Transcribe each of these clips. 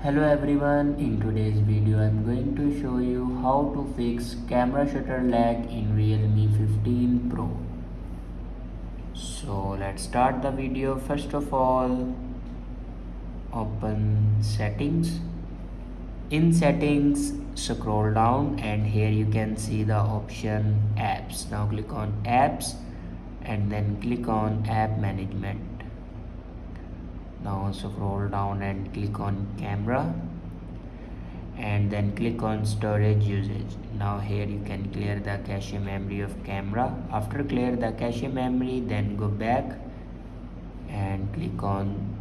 Hello everyone, in today's video I'm going to show you how to fix camera shutter lag in Realme 15 Pro. So let's start the video. First of all, open settings. In settings, scroll down and here you can see the option apps. Now click on apps and then click on app management. Now scroll down and click on camera and then click on storage usage. Now here you can clear the cache memory of camera. After clear the cache memory, then go back and click on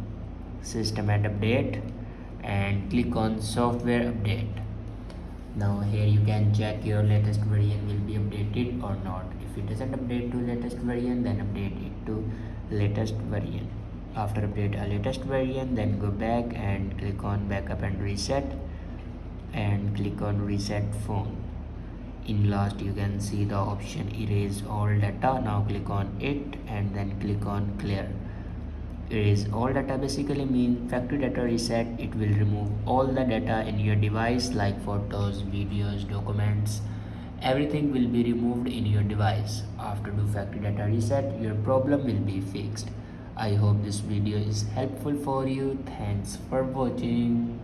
system and update and click on software update. Now here you can check your latest version will be updated or not. If it doesn't update to latest version, then update it to latest version. After update a latest version, then go back and click on backup and reset and click on reset phone. In last you can see the option erase all data. Now click on it and then click on clear. Erase all data basically means factory data reset. It will remove all the data in your device like photos, videos, documents. Everything will be removed in your device. After do factory data reset, your problem will be fixed. I hope this video is helpful for you. Thanks for watching.